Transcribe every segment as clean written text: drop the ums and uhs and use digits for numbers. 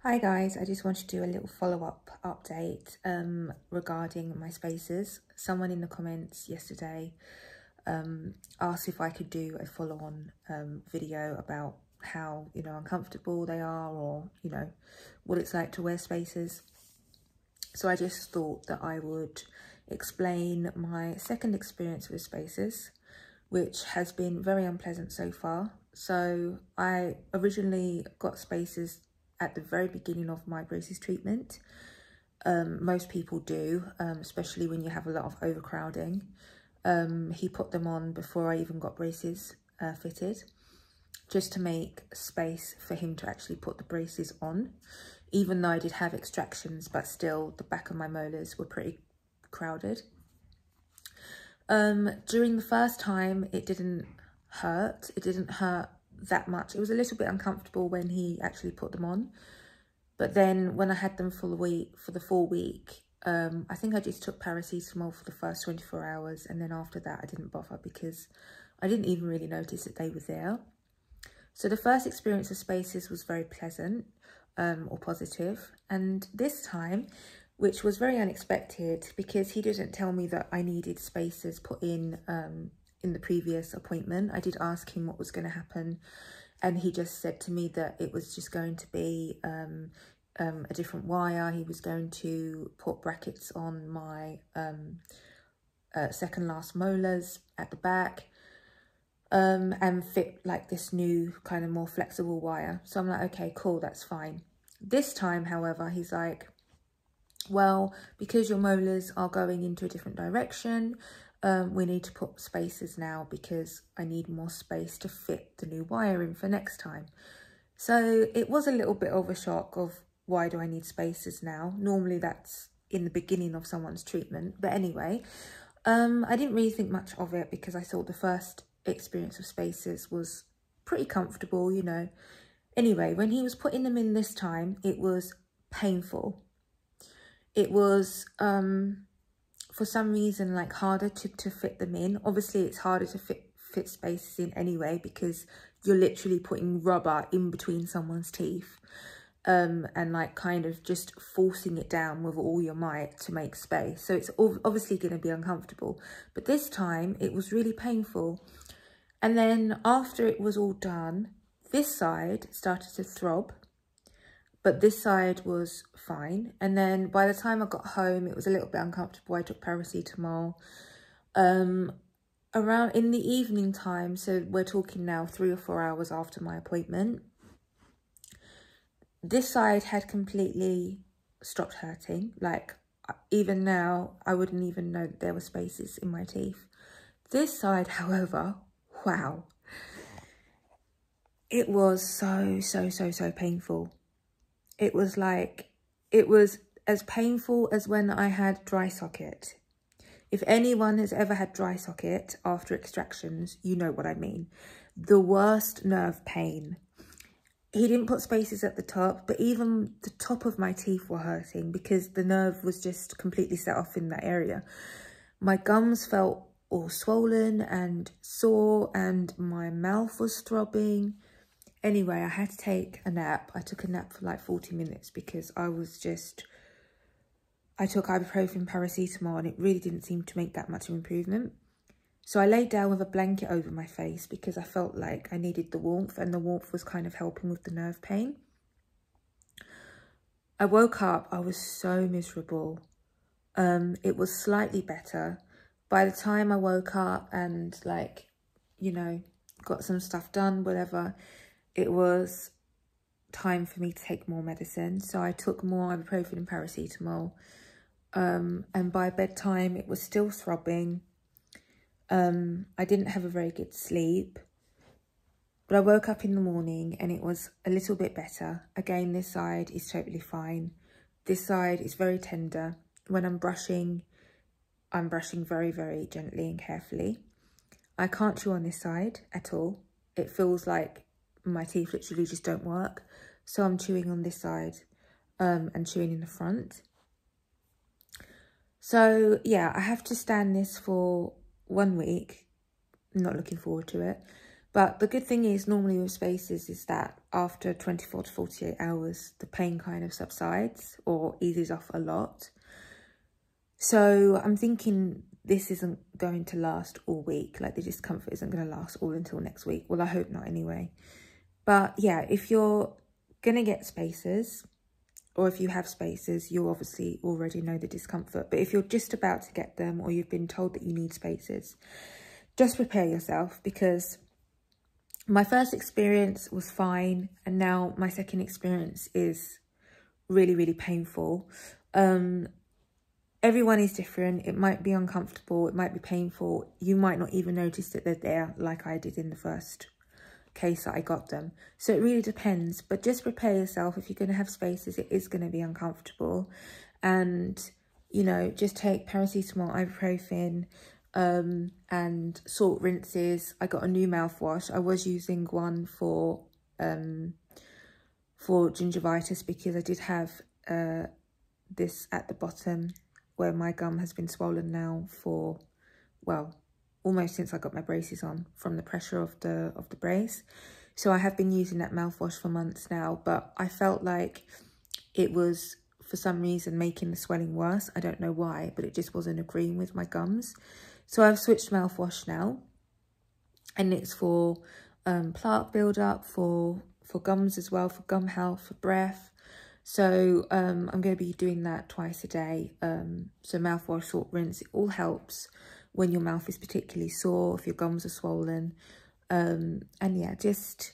Hi guys, I just wanted to do a little follow-up update regarding my spaces. Someone in the comments yesterday asked if I could do a follow-on video about how, uncomfortable they are, or, what it's like to wear spaces. So I just thought that I would explain my second experience with spaces, which has been very unpleasant so far. So I originally got spaces at the very beginning of my braces treatment. Most people do, especially when you have a lot of overcrowding. He put them on before I even got braces fitted, just to make space for him to actually put the braces on. Even though I did have extractions, but still the back of my molars were pretty crowded. During the first time, it didn't hurt. It didn't hurt that much. It was a little bit uncomfortable when he actually put them on. But then when I had them for the full week, I think I just took paracetamol for the first 24 hours. And then after that, I didn't bother because I didn't even really notice that they were there. So the first experience of spaces was very pleasant, or positive. And this time, which was very unexpected because he didn't tell me that I needed spaces put in the previous appointment. I did ask him what was going to happen, and he just said to me that it was just going to be a different wire. He was going to put brackets on my second last molars at the back, and fit like this new kind of more flexible wire. So I'm like, okay, cool, that's fine. This time, however, he's like, well, because your molars are going into a different direction, we need to put spaces now because I need more space to fit the new wire in for next time. So it was a little bit of a shock of, why do I need spaces now? Normally that's in the beginning of someone's treatment. But anyway, I didn't really think much of it because I thought the first experience of spaces was pretty comfortable, Anyway, when he was putting them in this time, it was painful. It was, for some reason, like harder to fit them in. Obviously, it's harder to fit spaces in anyway because you're literally putting rubber in between someone's teeth, and like kind of just forcing it down with all your might to make space. So it's obviously going to be uncomfortable. But this time, it was really painful. And then after it was all done, this side started to throb, but this side was fine. And then by the time I got home, it was a little bit uncomfortable. I took paracetamol. Around in the evening time, so we're talking now 3 or 4 hours after my appointment, this side had completely stopped hurting. Like, even now, I wouldn't even know that there were spaces in my teeth. This side, however, wow. It was so painful. It was like, it was as painful as when I had dry socket. If anyone has ever had dry socket after extractions, you know what I mean. The worst nerve pain. He didn't put spaces at the top, but even the top of my teeth were hurting because the nerve was just completely set off in that area. My gums felt all swollen and sore, and my mouth was throbbing. Anyway, I had to take a nap. I took a nap for like 40 minutes because I took ibuprofen, paracetamol, and it really didn't seem to make that much of improvement. So I laid down with a blanket over my face because I felt like I needed the warmth, and the warmth was kind of helping with the nerve pain. I woke up, I was so miserable. It was slightly better. By the time I woke up and got some stuff done, whatever, it was time for me to take more medicine. So I took more ibuprofen and paracetamol. And by bedtime, it was still throbbing. I didn't have a very good sleep. But I woke up in the morning and it was a little bit better. Again, this side is totally fine. This side is very tender. When I'm brushing very, very gently and carefully. I can't chew on this side at all. It feels like my teeth literally just don't work. So I'm chewing on this side, and chewing in the front. So yeah, I have to stand this for 1 week. I'm not looking forward to it. But the good thing is normally with spaces is that after 24 to 48 hours, the pain kind of subsides or eases off a lot. So I'm thinking this isn't going to last all week. Like the discomfort isn't going to last all until next week. Well, I hope not anyway. But yeah, if you're going to get spacers, or if you have spacers, you obviously already know the discomfort. But if you're just about to get them, or you've been told that you need spacers, just prepare yourself, because my first experience was fine, and now my second experience is really, really painful. Everyone is different. It might be uncomfortable, it might be painful. You might not even notice that they're there like I did in the first case that I got them. So it really depends, but just prepare yourself. If you're going to have spacers, it is going to be uncomfortable. And, you know, just take paracetamol, ibuprofen, and salt rinses. I got a new mouthwash. I was using one for gingivitis because I did have this at the bottom where my gum has been swollen now for, well, almost since I got my braces on from the pressure of the brace. So I have been using that mouthwash for months now, but I felt like it was for some reason making the swelling worse. I don't know why, but it just wasn't agreeing with my gums. So I've switched mouthwash now, and it's for plaque build-up, for gums as well, for gum health, for breath. So I'm going to be doing that twice a day. So mouthwash, salt rinse, it all helps when your mouth is particularly sore, if your gums are swollen. And yeah, just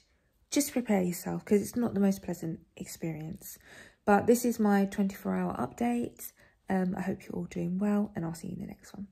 prepare yourself, because it's not the most pleasant experience. But this is my 24-hour update. I hope you're all doing well, and I'll see you in the next one.